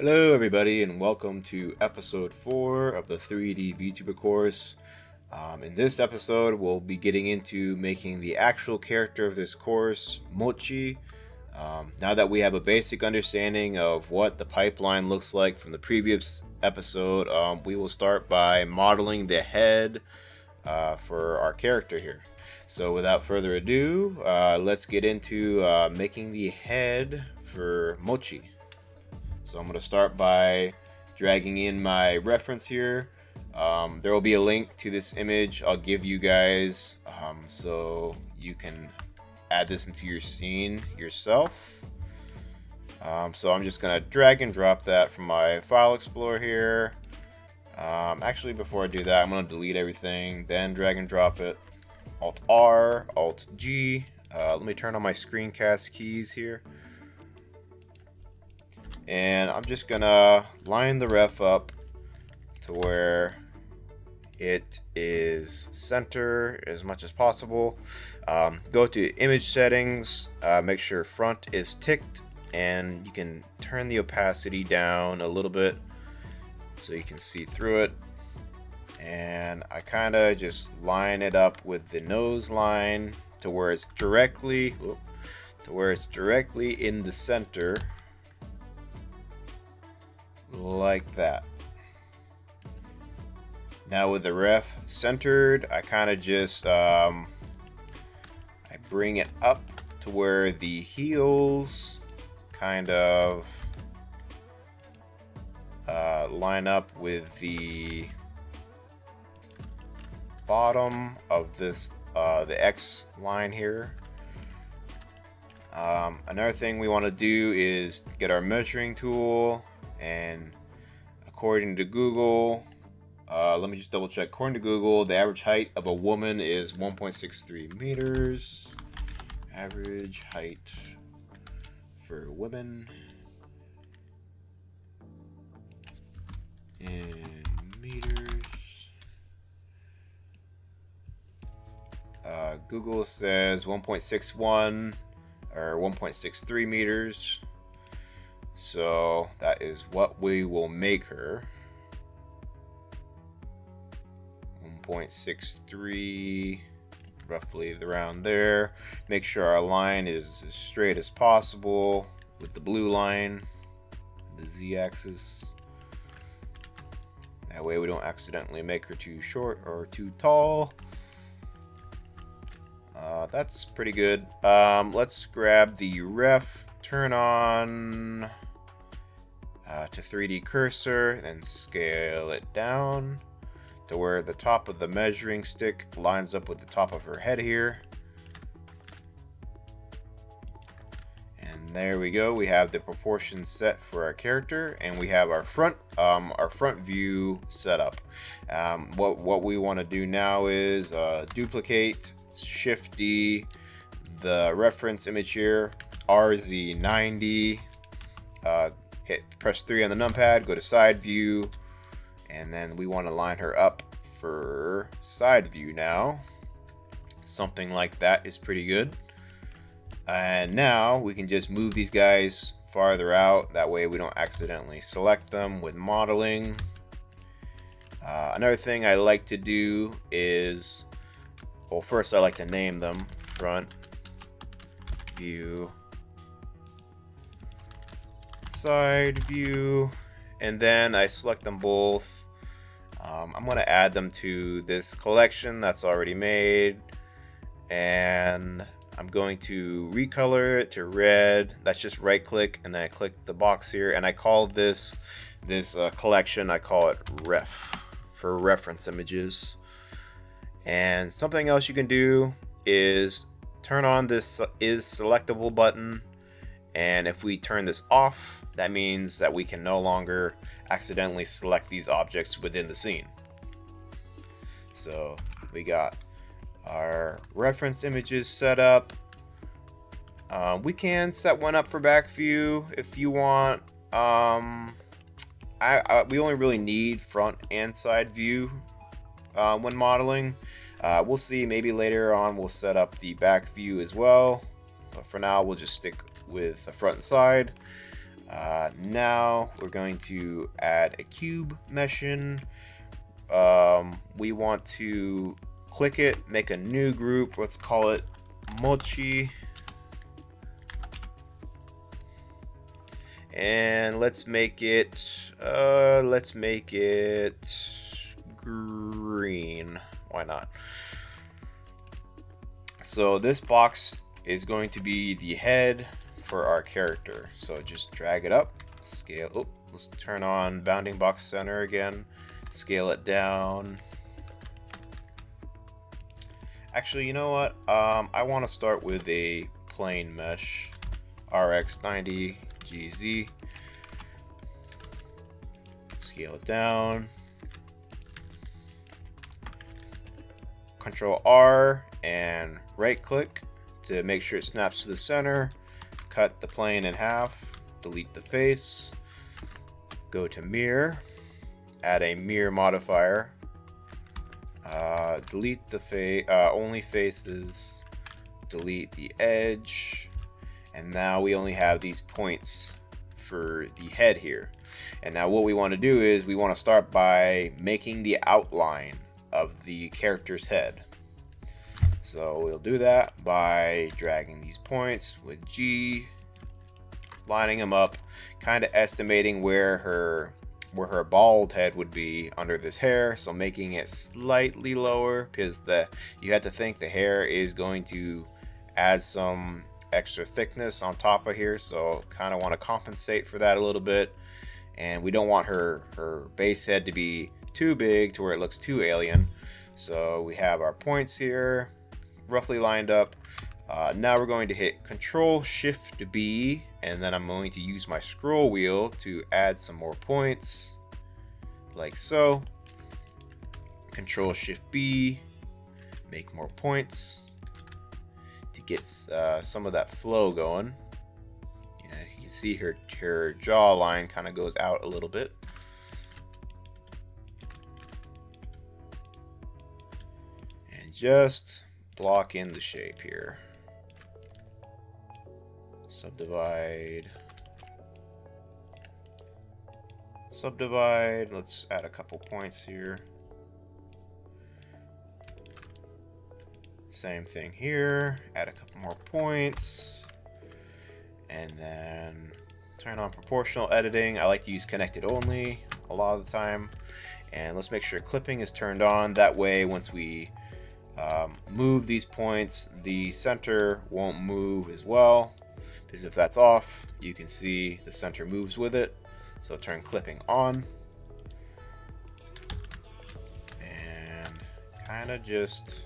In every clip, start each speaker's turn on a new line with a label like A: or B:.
A: Hello everybody and welcome to episode 4 of the 3D VTuber course. In this episode we'll be getting into making the actual character of this course, Mochi. Now that we have a basic understanding of what the pipeline looks like from the previous episode, we will start by modeling the head for our character here. So without further ado, let's get into making the head for Mochi. So I'm going to start by dragging in my reference here. There will be a link to this image I'll give you guys so you can add this into your scene yourself. So I'm just going to drag and drop that from my file explorer here. Actually, before I do that, I'm going to delete everything, then drag and drop it. Alt R, Alt G. Let me turn on my screencast keys here. And I'm just gonna line the ref up to where it is center as much as possible. Go to image settings, make sure front is ticked, and you can turn the opacity down a little bit so you can see through it. And I kind of just line it up with the nose line to where it's directly in the center. Like that. Now with the ref centered, I kind of just I bring it up to where the heels kind of line up with the bottom of this the X line here. Another thing we want to do is get our measuring tool. And according to Google, let me just double check. According to Google, the average height of a woman is 1.63 meters. Average height for women in meters. Google says 1.61 or 1.63 meters. So that is what we will make her. 1.63, roughly around there. Make sure our line is as straight as possible with the blue line, the Z-axis. That way we don't accidentally make her too short or too tall. That's pretty good. Let's grab the ref, turn on to 3D cursor, then scale it down to where the top of the measuring stick lines up with the top of her head here. And there we go. We have the proportions set for our character, and we have our front view set up. What we want to do now is duplicate, Shift D, the reference image here, RZ90. Press 3 on the numpad, go to side view, and then we want to line her up for side view now. Something like that is pretty good. And now we can just move these guys farther out. That way we don't accidentally select them with modeling. Another thing I like to do is, well, first I like to name them. Front view, side view, and then I select them both. I'm going to add them to this collection that's already made, and I'm going to recolor it to red. That's just right click, and then I click the box here, and I call this collection, I call it ref, for reference images. And something else you can do is turn on this is selectable button, and if we turn this off, that means that we can no longer accidentally select these objects within the scene. So we got our reference images set up. We can set one up for back view if you want. We only really need front and side view when modeling. We'll see, maybe later on we'll set up the back view as well, but for now we'll just stick with the front and side. Now we're going to add a cube mesh in. We want to click it, make a new group. Let's call it Mochi. And let's make it green. Why not? So this box is going to be the head for our character. So just drag it up, scale. Oh, let's turn on bounding box center again. Scale it down. Actually, you know what? I want to start with a plain mesh, RX90 GZ. Scale it down. Control R and right click to make sure it snaps to the center. Cut the plane in half. Delete the face. Go to mirror. Add a mirror modifier. Delete the only faces. Delete the edge. And now we only have these points for the head here. And now what we want to do is we want to start by making the outline of the character's head. So we'll do that by dragging these points with G, lining them up, kind of estimating where her bald head would be under this hair, so making it slightly lower, because you have to think the hair is going to add some extra thickness on top of here, so kind of want to compensate for that a little bit. And we don't want her base head to be too big to where it looks too alien. So we have our points here roughly lined up. Now we're going to hit Control Shift B, and then I'm going to use my scroll wheel to add some more points, like so. Control Shift B, make more points to get some of that flow going. Yeah, you can see her jawline kind of goes out a little bit. And just block in the shape here. Subdivide. Let's add a couple points here. Same thing here. Add a couple more points. And then turn on proportional editing. I like to use connected only a lot of the time. And let's make sure clipping is turned on. That way, once we move these points, the center won't move as well, because if that's off, you can see the center moves with it. So turn clipping on and kind of just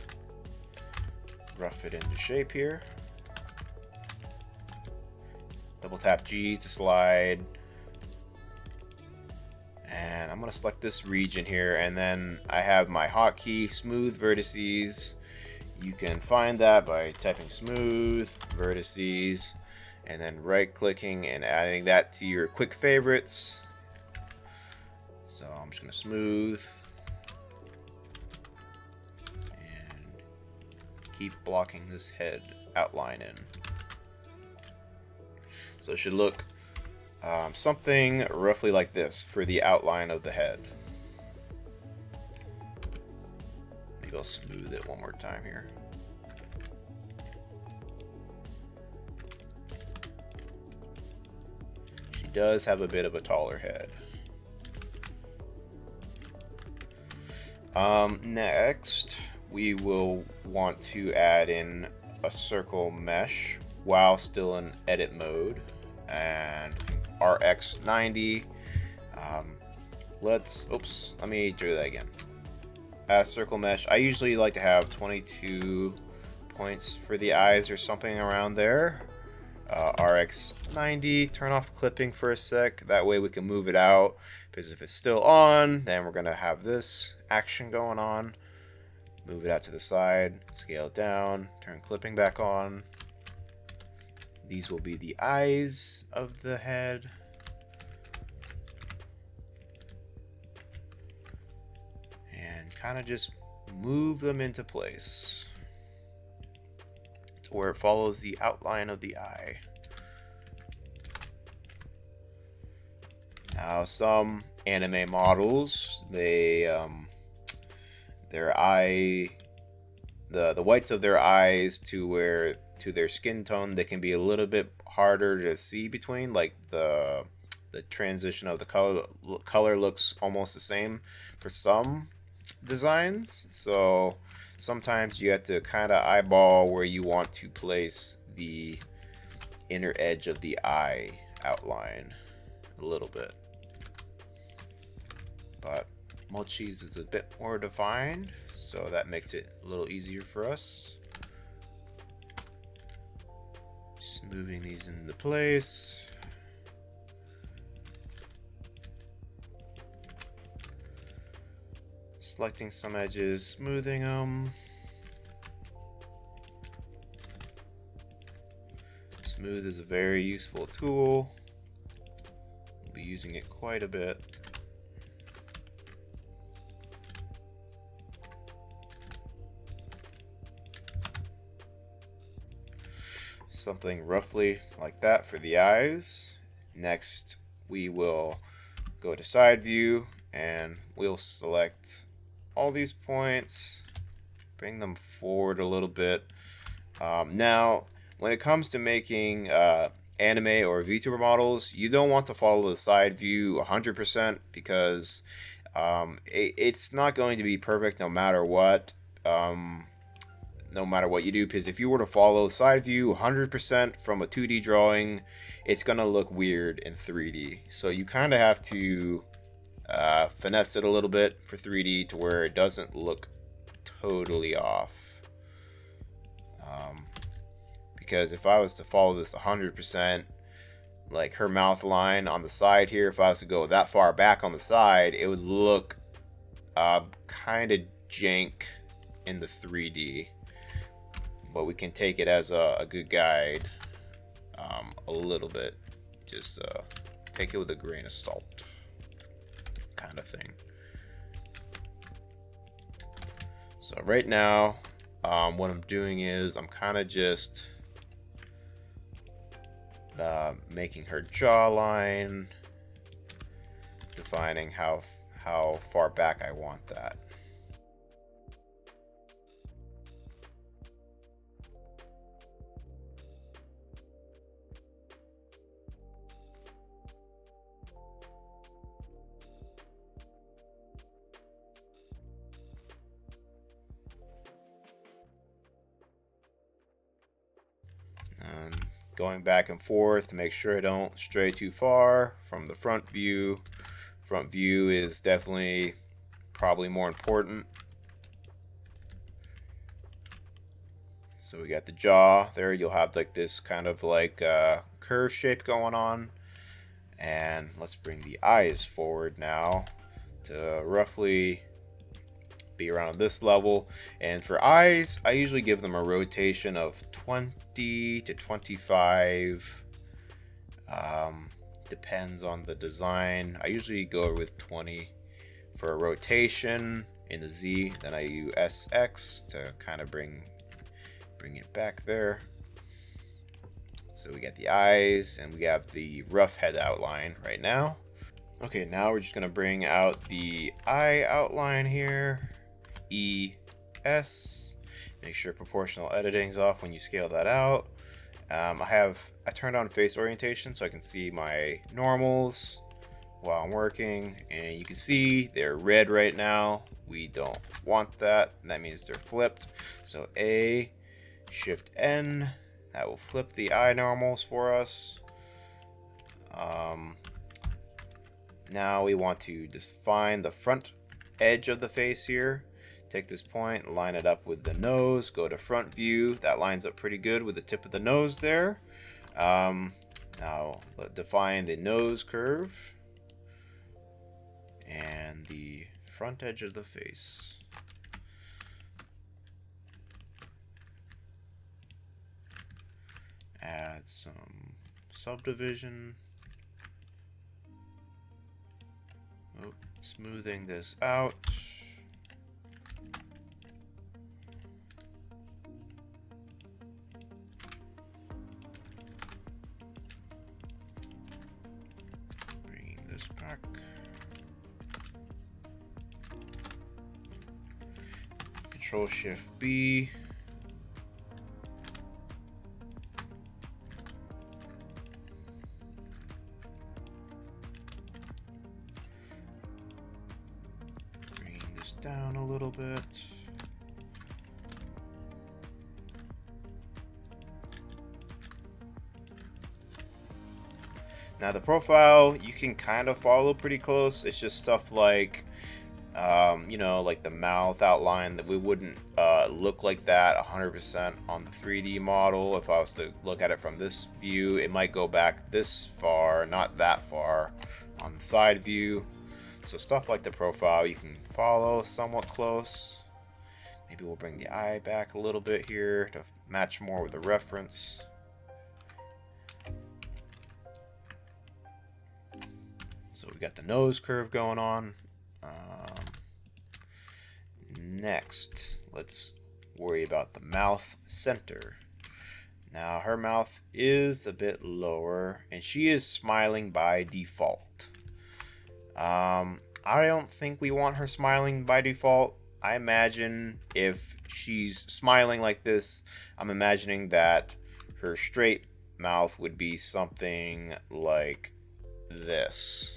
A: rough it into shape here. Double tap G to slide. And I'm going to select this region here, and then I have my hotkey smooth vertices. You can find that by typing smooth vertices and then right clicking and adding that to your quick favorites. So I'm just going to smooth and keep blocking this head outline in. So it should look something roughly like this for the outline of the head. Maybe I'll smooth it one more time here. She does have a bit of a taller head. Next, we will want to add in a circle mesh while still in edit mode, and RX90. Let me do that again. Circle mesh. I usually like to have 22 points for the eyes or something around there. RX90. Turn off clipping for a sec. That way we can move it out, because if it's still on, then we're gonna have this action going on. Move it out to the side. Scale it down. Turn clipping back on. These will be the eyes of the head. And kind of just move them into place to where it follows the outline of the eye. Now, some anime models, their eye, the whites of their eyes to their skin tone, they can be a little bit harder to see between. Like the transition of the color looks almost the same for some designs. So sometimes you have to kind of eyeball where you want to place the inner edge of the eye outline a little bit. But Mochi's is a bit more defined, so that makes it a little easier for us. Just moving these into place. Selecting some edges, smoothing them. Smooth is a very useful tool. We'll be using it quite a bit. Something roughly like that for the eyes. Next, we will go to side view and we'll select all these points, bring them forward a little bit. Now, when it comes to making anime or VTuber models, you don't want to follow the side view 100% because it's not going to be perfect no matter what. No matter what you do, because if you were to follow side view 100% from a 2D drawing, it's gonna look weird in 3D. So you kind of have to finesse it a little bit for 3D to where it doesn't look totally off. Because if I was to follow this 100%, like her mouth line on the side here, if I was to go that far back on the side, it would look kind of jank in the 3D. But we can take it as a good guide a little bit. Just take it with a grain of salt kind of thing. So right now, what I'm doing is I'm kind of just making her jawline, defining how far back I want that. And going back and forth to make sure I don't stray too far from the front view. Front view is definitely probably more important. So we got the jaw there. You'll have like this kind of like curve shape going on. And let's bring the eyes forward now to roughly be around this level. And for eyes, I usually give them a rotation of 20 to 25. Depends on the design. I usually go with 20 for a rotation in the Z. Then I use SX to kind of bring it back there. So we got the eyes and we have the rough head outline right now. Okay, now we're just gonna bring out the eye outline here. ES. Make sure proportional editing's off when you scale that out. I turned on face orientation so I can see my normals while I'm working, and you can see they're red right now. We don't want that. That means they're flipped. So A, Shift N, that will flip the eye normals for us. Now we want to define the front edge of the face here. Take this point, line it up with the nose, go to front view. That lines up pretty good with the tip of the nose there. Now define the nose curve and the front edge of the face. Add some subdivision. Oh, smoothing this out. back. Control Shift B. Bring this down a little bit. Now the profile, you can kind of follow pretty close. It's just stuff like, you know, like the mouth outline that we wouldn't look like that 100% on the 3D model. If I was to look at it from this view, it might go back this far, not that far on the side view. So stuff like the profile, you can follow somewhat close. Maybe we'll bring the eye back a little bit here to match more with the reference. So we got the nose curve going on. Next, let's worry about the mouth center. Now her mouth is a bit lower and she is smiling by default. I don't think we want her smiling by default. I imagine if she's smiling like this, I'm imagining that her straight mouth would be something like this.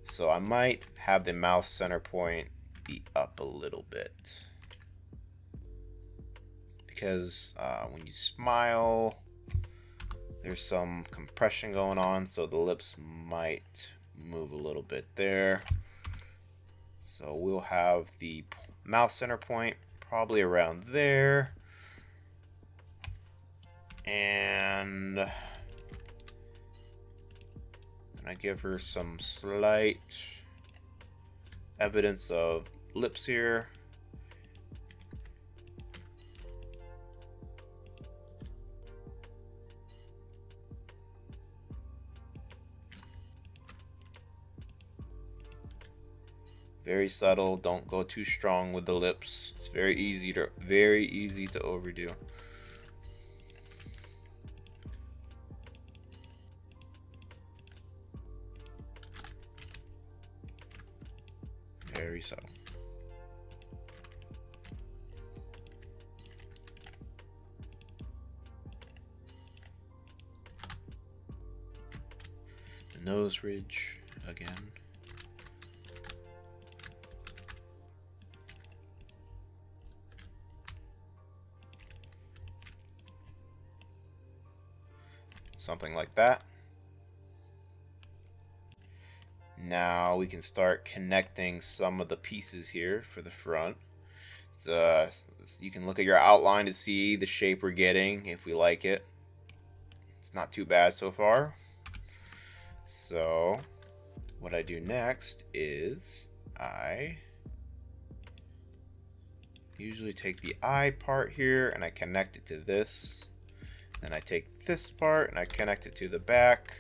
A: So I might have the mouth center point be up a little bit. Because when you smile, there's some compression going on, so the lips might move a little bit there. So we'll have the mouth center point probably around there. And I give her some slight evidence of lips here. Very subtle. Don't go too strong with the lips. It's very easy to overdo. Very subtle. The nose ridge again. Something like that. Now we can start connecting some of the pieces here for the front. You can look at your outline to see the shape we're getting if we like it. It's not too bad so far. So what I do next is I usually take the eye part here and I connect it to this. Then I take this part and I connect it to the back.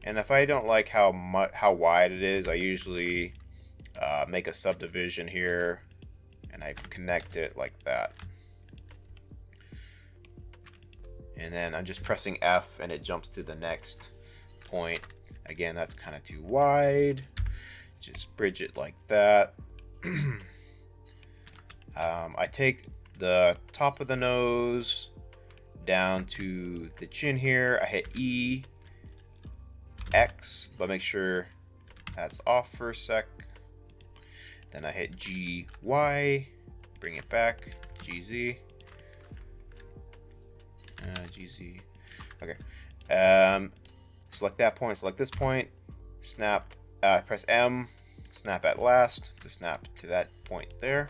A: And if I don't like how wide it is, I usually make a subdivision here and I connect it like that. And then I'm just pressing F and it jumps to the next point. Again, that's kind of too wide. Just bridge it like that. I take the top of the nose down to the chin here. I hit E, X, but make sure that's off for a sec. Then I hit G, Y, bring it back, G, Z. G, Z. Okay. Select that point, select this point, snap, press M, snap at last to snap to that point there.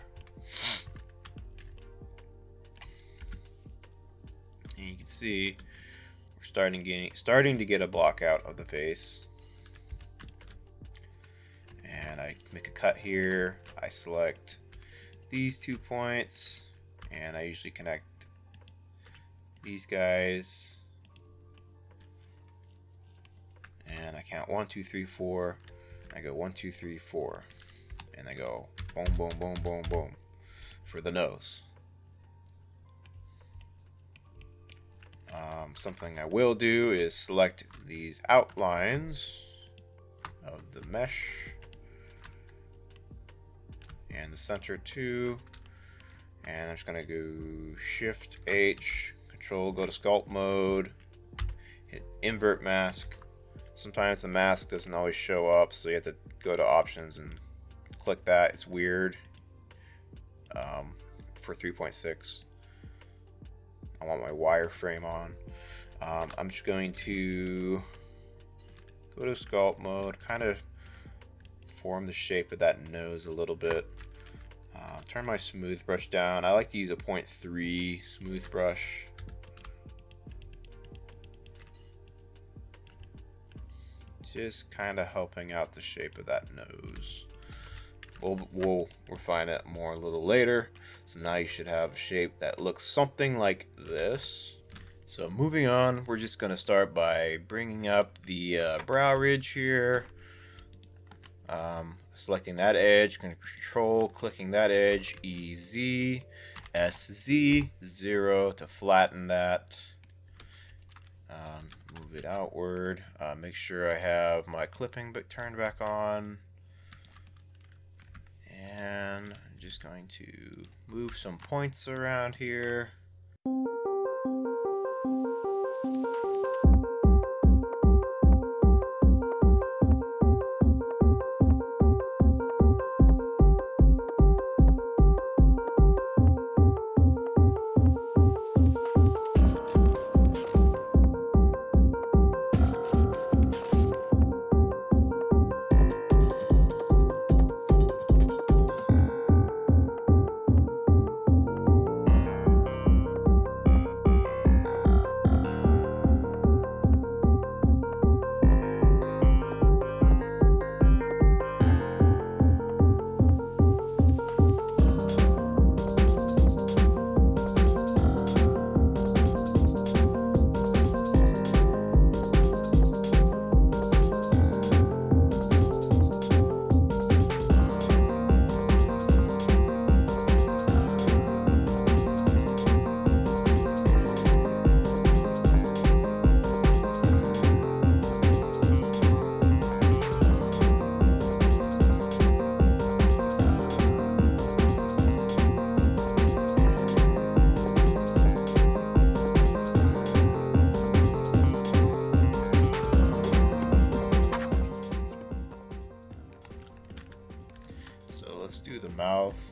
A: And you can see we're starting to get a block out of the face. And I make a cut here. I select these 2 points and I usually connect these guys. And I count 1, 2, 3, 4. I go 1, 2, 3, 4. And I go boom, boom, boom, boom, boom for the nose. Something I will do is select these outlines mesh. And the center too. And I'm just gonna go Shift H, Control, go to sculpt mode, hit invert mask. Sometimes the mask doesn't always show up, so you have to go to options and click that. It's weird for 3.6. I want my wireframe on. I'm just going to go to sculpt mode, kind of form the shape of that nose a little bit. Turn my smooth brush down. I like to use a 0.3 smooth brush. Just kind of helping out the shape of that nose. We'll refine it more a little later. So now you should have a shape that looks something like this. So moving on, we're just going to start by bringing up the brow ridge here. Selecting that edge, control, clicking that edge, EZ, SZ, 0 to flatten that. Move it outward. Make sure I have my clipping bit turned back on. And I'm just going to move some points around here. Mouth,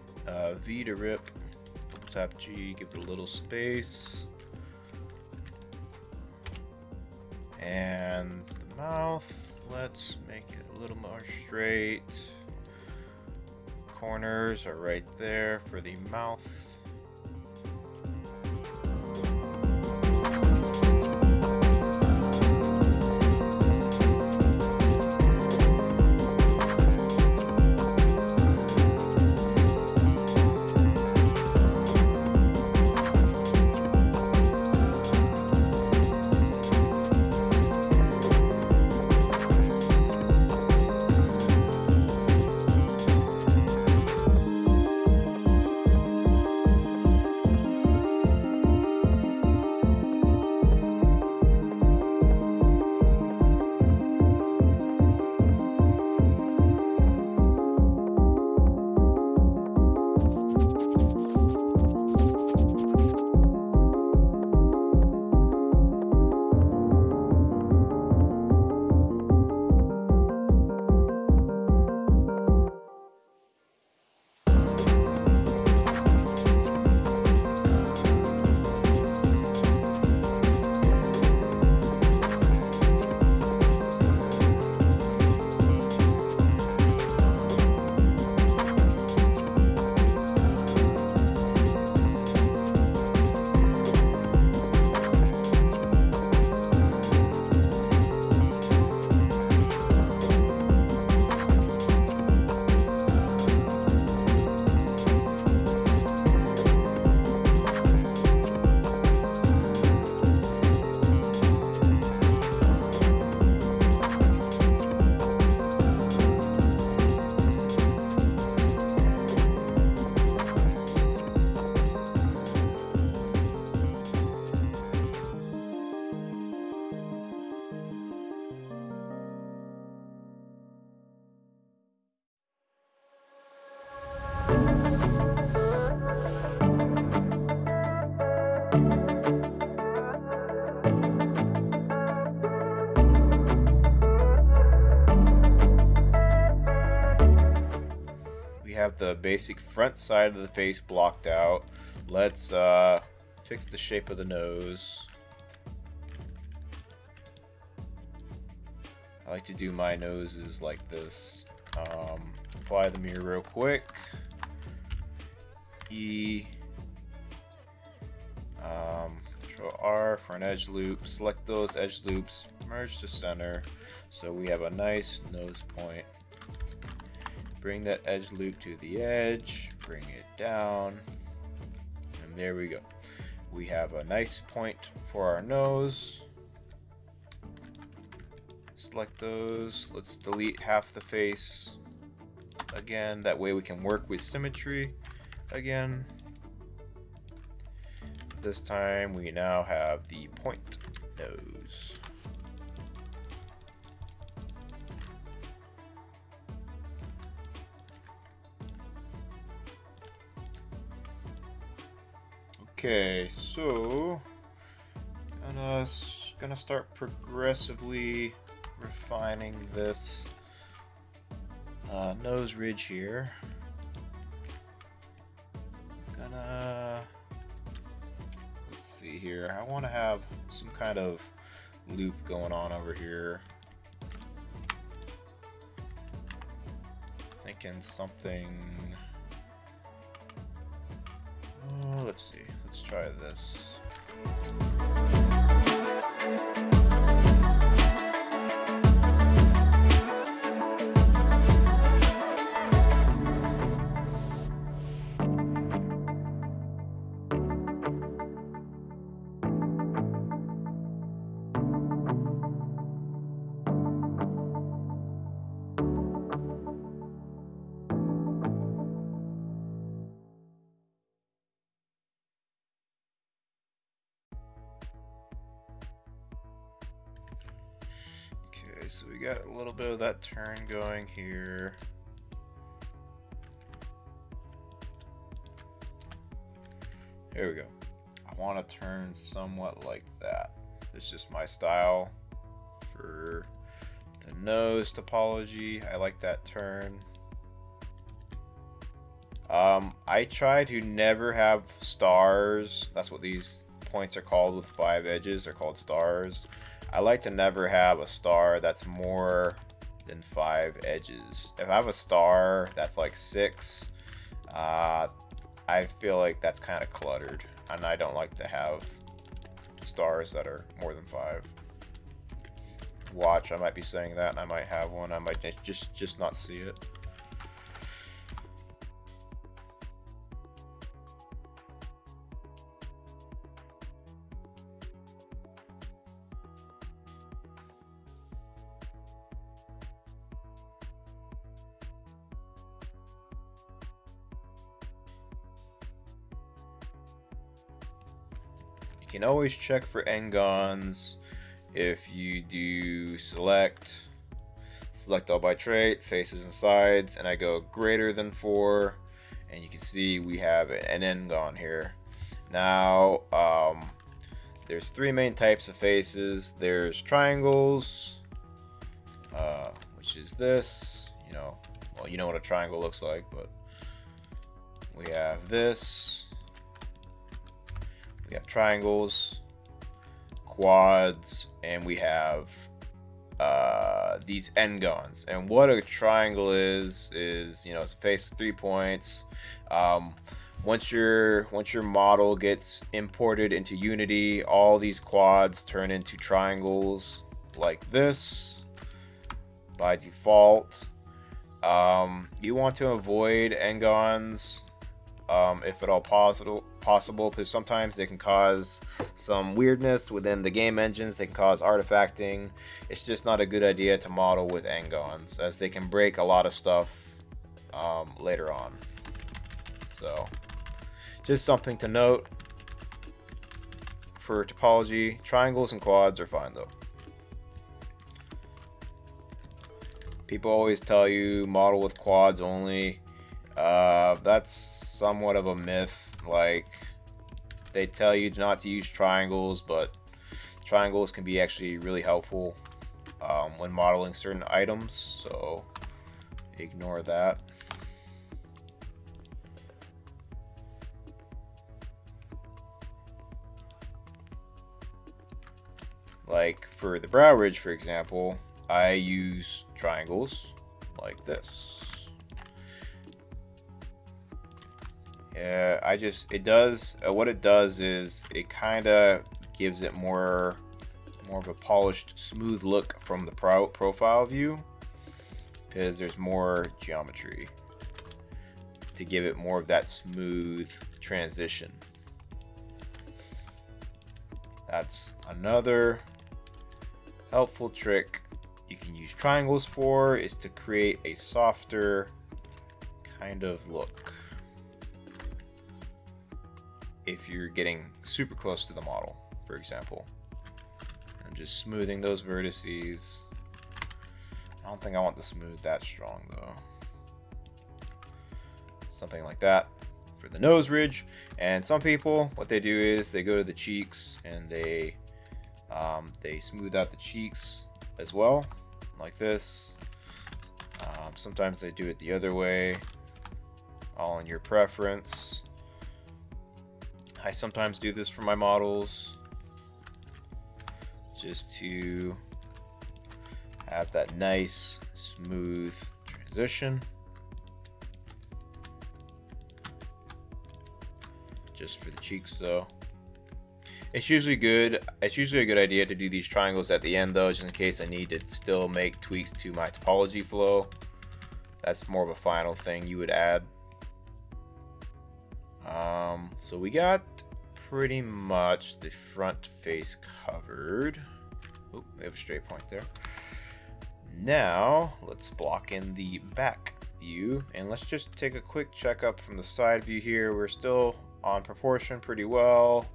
A: V to rip, double tap G, give it a little space, and the mouth, let's make it a little more straight. Corners are right there for the mouth. have the basic front side of the face blocked out. Let's fix the shape of the nose. I like to do my noses like this. Apply the mirror real quick. E. Control R for an edge loop. Select those edge loops. Merge to center. So we have a nice nose point. Bring that edge loop to the edge. Bring it down. And there we go. We have a nice point for our nose. Select those. Let's delete half the face again. That way we can work with symmetry again. This time we now have the point nose. Okay, so gonna start progressively refining this nose ridge here. Let's see here. I want to have some kind of loop going on over here. Thinking something. Let's see. Let's try this. So we got a little bit of that turn going here. Here we go. I want to turn somewhat like that. It's just my style for the nose topology. I like that turn. I try to never have stars. That's what these points are called with 5 edges. They're called stars. I like to never have a star that's more than 5 edges. If I have a star that's like 6, I feel like that's kind of cluttered, and I don't like to have stars that are more than 5. Watch, I might be saying that, and I might have one. I might just not see it. You can always check for n-gons if you do select all by trait, faces and sides, and I go greater than 4, and you can see we have an n-gon here. Now there's 3 main types of faces. There's triangles, which is this, well, you know what a triangle looks like, but we have this. We have triangles, quads, and we have these n-gons. And what a triangle is it's a face with 3 points. Once your model gets imported into Unity, all these quads turn into triangles like this by default. You want to avoid n-gons if at all possible, because sometimes they can cause some weirdness within the game engines. They can cause artifacting. It's just not a good idea to model with n-gons, as they can break a lot of stuff later on. So just something to note. For topology, triangles and quads are fine though. People always tell you model with quads only. That's somewhat of a myth. Like, they tell you not to use triangles, but triangles can be actually really helpful when modeling certain items, so ignore that. Like for the brow ridge, for example, I use triangles like this. Yeah, what it does is it kind of gives it more of a polished, smooth look from the profile view, because there's more geometry to give it more of that smooth transition. That's another helpful trick you can use triangles for, is to create a softer kind of look if you're getting super close to the model, for example. I'm just smoothing those vertices. I don't think I want the smooth that strong though. Something like that for the nose ridge. And some people, what they do is they go to the cheeks and they smooth out the cheeks as well, like this. Sometimes they do it the other way, all in your preference. I sometimes do this for my models, just to have that nice, smooth transition. Just for the cheeks though. It's usually good. It's usually a good idea to do these triangles at the end though, just in case I need to still make tweaks to my topology flow. That's more of a final thing you would add. So we got pretty much the front face covered. Oh, we have a straight point there. Now let's block in the back view, and let's just take a quick checkup from the side view here. We're still on proportion pretty well.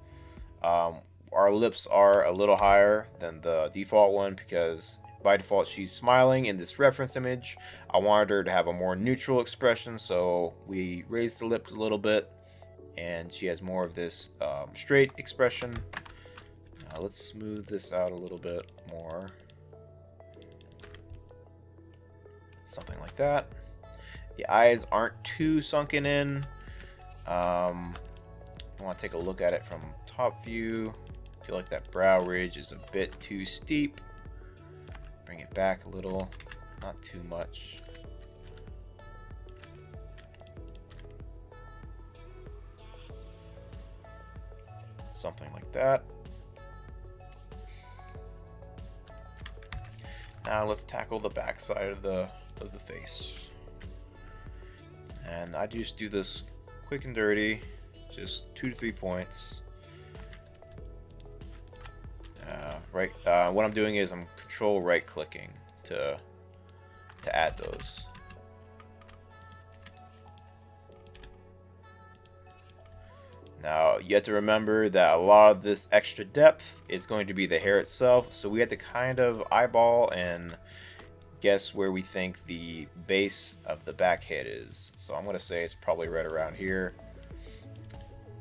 A: Our lips are a little higher than the default one because by default she's smiling in this reference image. I wanted her to have a more neutral expression, so we raised the lips a little bit and she has more of this straight expression. Let's smooth this out a little bit more. Something like that. The eyes aren't too sunken in. I want to take a look at it from top view. I feel like that brow ridge is a bit too steep. Bring it back a little, not too much. Something like that. Now let's tackle the back side of the face. And I just do this quick and dirty, just 2 to 3 points. What I'm doing is I'm control right clicking to add those. Now you have to remember that a lot of this extra depth is going to be the hair itself, so we have to kind of eyeball and guess where we think the base of the back head is. So I'm going to say it's probably right around here.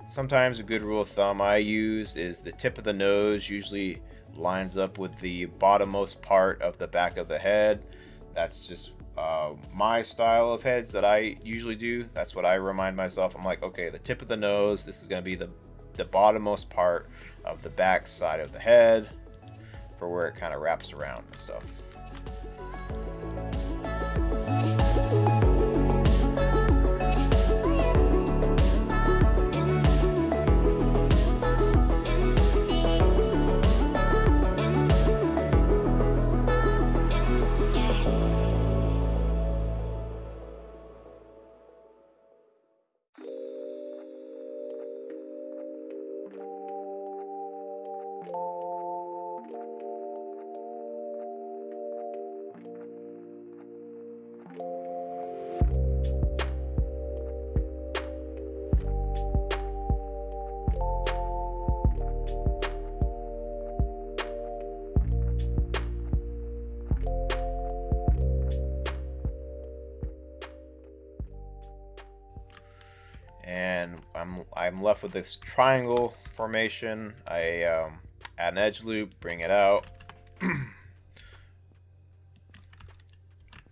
A: Sometimes a good rule of thumb I use is the tip of the nose usually lines up with the bottommost part of the back of the head. That's just my style of heads that I usually do. That's what I remind myself. I'm like, okay, the tip of the nose, this is going to be the bottommost part of the back side of the head for where it kind of wraps around and stuff. And I'm left with this triangle formation. I add an edge loop, bring it out,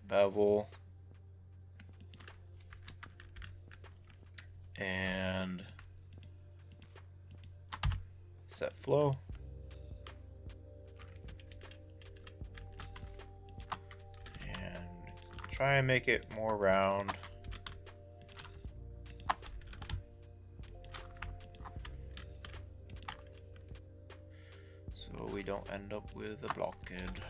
A: bevel, and set flow. try and make it more round. So we don't end up with a blockhead.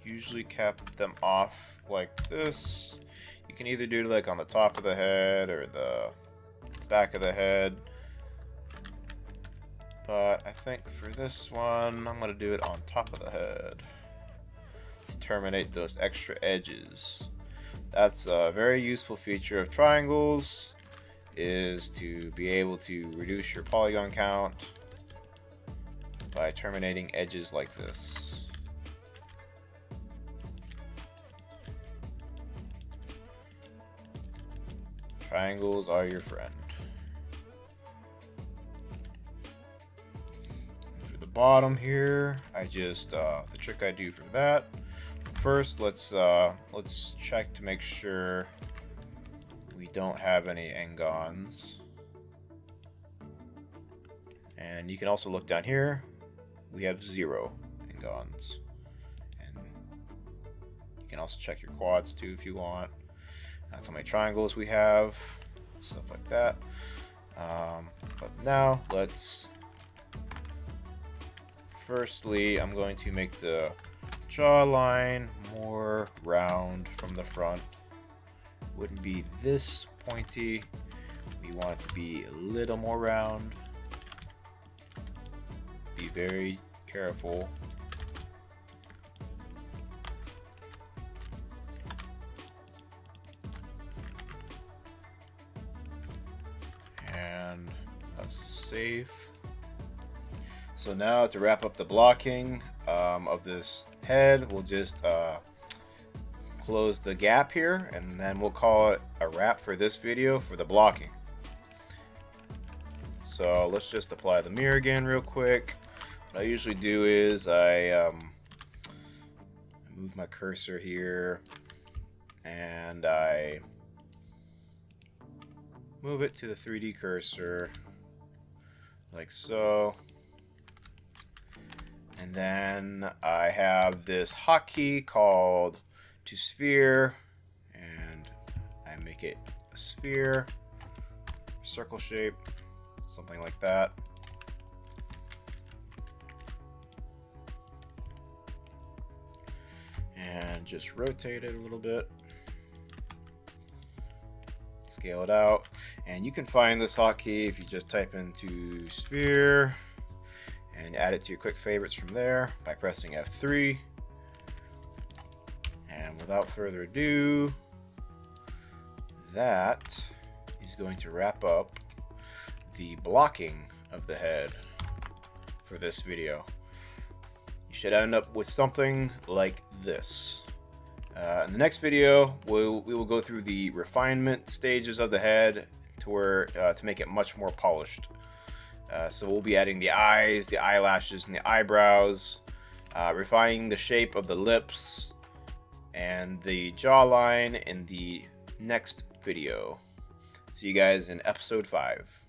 A: Usually cap them off like this. You can either do it like on the top of the head or the back of the head. But I think for this one, I'm going to do it on top of the head to terminate those extra edges. That's a very useful feature of triangles, is to be able to reduce your polygon count by terminating edges like this. Triangles are your friend. For the bottom here, I just the trick I do for that. First, let's check to make sure we don't have any engons. And you can also look down here. We have 0 engons. And you can also check your quads too if you want. That's how many triangles we have, stuff like that. But now let's, firstly, I'm going to make the jawline more round from the front. Wouldn't be this pointy. We want it to be a little more round. Be very careful. And save. So now to wrap up the blocking of this head, we'll just close the gap here, and then we'll call it a wrap for this video for the blocking. So let's just apply the mirror again real quick. What I usually do is I move my cursor here and I move it to the 3D cursor like so, and then I have this hotkey called to sphere, and I make it a sphere, circle shape, something like that. And just rotate it a little bit. Scale it out, and you can find this hotkey if you just type into sphere and add it to your quick favorites from there by pressing F3. And without further ado, that is going to wrap up the blocking of the head for this video. You should end up with something like this. In the next video, we will go through the refinement stages of the head to make it much more polished. So we'll be adding the eyes, the eyelashes, and the eyebrows, refining the shape of the lips and the jawline in the next video. See you guys in episode 5.